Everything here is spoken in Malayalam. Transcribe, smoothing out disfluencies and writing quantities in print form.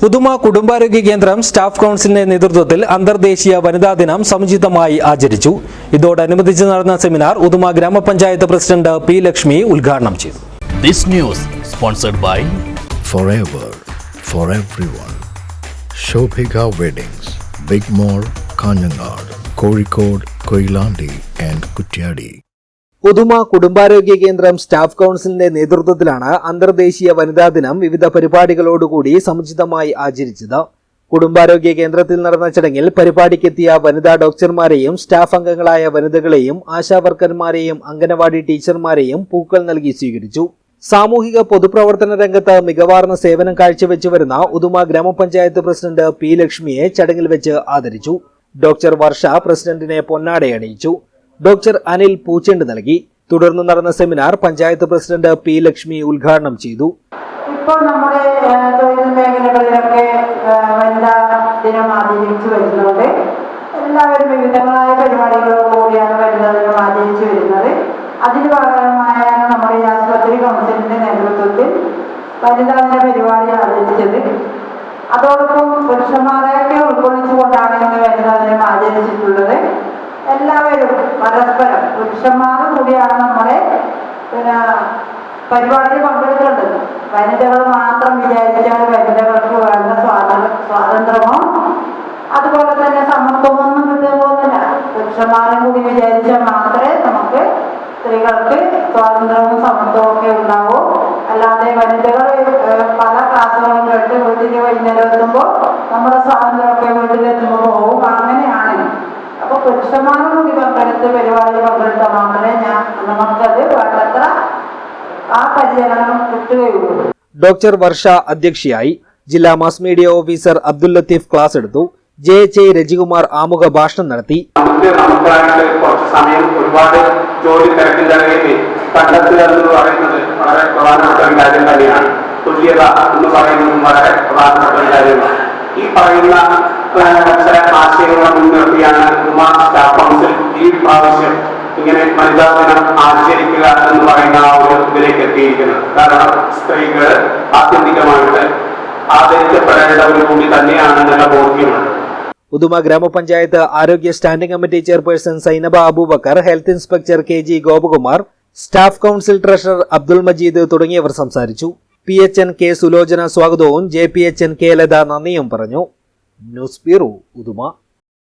ഉദുമ കുടുംബാരോഗ്യ കേന്ദ്രം സ്റ്റാഫ് കൗൺസിലിന്റെ നേതൃത്വത്തിൽ അന്തർദേശീയ വനിതാ ദിനം സമുചിതമായി ആചരിച്ചു. ഇതോടനുബന്ധിച്ച് നടന്ന സെമിനാർ ഉദുമ ഗ്രാമപഞ്ചായത്ത് പ്രസിഡന്റ് പി ലക്ഷ്മി ഉദ്ഘാടനം ചെയ്തു. This news sponsored by Forever for everyone. Shobhika Weddings, Big Mall, Kanjangad, Kozhikode, Koilandi and Kutyadi. Uduma കുടുംബാരോഗ്യ കേന്ദ്രം സ്റ്റാഫ് കൗൺസിലിന്റെ നേതൃത്വത്തിലാണ് അന്തർദേശീയ വനിതാ ദിനം വിവിധ പരിപാടികളോടുകൂടി സമുചിതമായി ആചരിച്ചത്. കുടുംബാരോഗ്യ കേന്ദ്രത്തിൽ നടന്ന ചടങ്ങിൽ പരിപാടിക്കെത്തിയ വനിതാ ഡോക്ടർമാരെയും സ്റ്റാഫ് അംഗങ്ങളായ വനിതകളെയും ആശാവർക്കർമാരെയും അംഗനവാടി ടീച്ചർമാരെയും പൂക്കൾ നൽകി സ്വീകരിച്ചു. സാമൂഹിക പൊതുപ്രവർത്തന രംഗത്ത് മികവാർന്ന സേവനം കാഴ്ചവെച്ചു വരുന്ന ഉദുമ ഗ്രാമപഞ്ചായത്ത് പ്രസിഡന്റ് പി ലക്ഷ്മിയെ ചടങ്ങിൽ വെച്ച് ആദരിച്ചു. ഡോക്ടർ വർഷ പ്രസിഡന്റിനെ പൊന്നാടയണിയിച്ചു. ഡോക്ടർ അനിൽ പൂച്ചെണ്ട് നൽകി. തുടർന്ന് നടന്ന seminar panchayat president P Lakshmi ഉദ്ഘാടനം ചെയ്തു. ഇപ്പോൾ നമ്മുടെ തൊഴിൽ മേഖലകളിലൊക്കെ വനിതാ ദിനം ആചരിച്ചു വരുന്നുണ്ട്. എല്ലാവരും വിവിധങ്ങളായ പരിപാടികളോടുകൂടിയാണ് വനിതാ ദിനം ആചരിച്ചു വരുന്നത്. അതിന് ഭാഗമായാണ് നമ്മുടെ ഈ ആശുപത്രി കൗൺസിലിന്റെ നേതൃത്വത്തിൽ വനിതാ ദിന പരിപാടി ആചരിച്ചത്. അതോടൊപ്പം പുരുഷന്മാരെയൊക്കെ ഉൾക്കൊള്ളിച്ചുകൊണ്ടാണ് ഇന്ന് വനിതാ ദിനം ആചരിച്ചിട്ടുള്ളത്. എല്ലാവരും പരസ്പരം പുരുഷന്മാർ കൂടിയാണ് നമ്മളെ പരിപാടിയിൽ പങ്കെടുക്കേണ്ടത്. വനിതകൾ മാത്രം വിചാരിച്ചാൽ വനിതകൾക്ക് വേണ്ട സ്വാതന്ത്രമോ അതുപോലെ തന്നെ സമത്വമൊന്നും കിട്ടാൻ പോകുന്നില്ല. പുരുഷന്മാരും കൂടി വിചാരിച്ചാൽ മാത്രമേ നമുക്ക് സ്ത്രീകൾക്ക് സ്വാതന്ത്ര്യവും സമത്വവും ഒക്കെ ഉണ്ടാവൂ. അല്ലാതെ വനിതകൾ പല ക്ലാസ്സുകളും കേട്ട് വീട്ടിൽ വൈകുന്നേരം എത്തുമ്പോൾ നമ്മുടെ സ്വാതന്ത്ര്യമൊക്കെ വീട്ടിലെത്തുമ്പോൾ പോകും. അങ്ങനെയാണ്. അപ്പൊ പുരുഷന്മാരും കൂടി പങ്കെടുത്ത് പരിപാടിയിൽ പങ്കെടുത്താൽ മാത്രമേ നമുക്കത് വേണ്ടത്ര ആ പരിചരണം കിട്ടുകയുള്ളൂ. ഡോക്ടർ വർഷ അധ്യക്ഷയായി. ജില്ലാ mass media officer Abdul Latheef class എടുത്തു. JHI രജികുമാർ ആമുഖ ഭാഷണം നടത്തി. കുറച്ച് സമയം ഒരുപാട് ജോലി തിരക്കിലേക്ക് കണ്ടെത്തുക എന്ന് പറയുന്നത് വളരെ പ്രധാനപ്പെട്ട ഒരു കാര്യം തന്നെയാണ്. തുല്യത എന്ന് പറയുന്നതും വളരെ പ്രധാനപ്പെട്ട ഒരു കാര്യമാണ്. ഈ പറയുന്ന ചില ആശയങ്ങളെ മുൻനിർത്തിയാണ് ഉദുമ സ്റ്റാഫ് കൗൺസിൽ ഈ പ്രാവശ്യം ഇങ്ങനെ വനിതാ ദിനം ആചരിക്കുക എന്ന് പറയുന്ന ആ ഒരു ഇതിലേക്ക് എത്തിയിരിക്കുന്നത്. കാരണം സ്ത്രീകൾ ആത്യന്തികമായിട്ട് ആദരിക്കപ്പെടേണ്ടവർ കൂടി തന്നെയാണെന്നുള്ള ബോധ്യമാണ്. ഉദുമ ഗ്രാമപഞ്ചായത്ത് ആരോഗ്യ standing committee chairperson Zainaba Abubakar, health inspector KG Gopakumar, staff council treasurer Abdul Majeed തുടങ്ങിയവർ സംസാരിച്ചു. PHN K സുലോചന സ്വാഗതവും JPHN K ലത നന്ദിയും പറഞ്ഞു. News bureau, Uduma.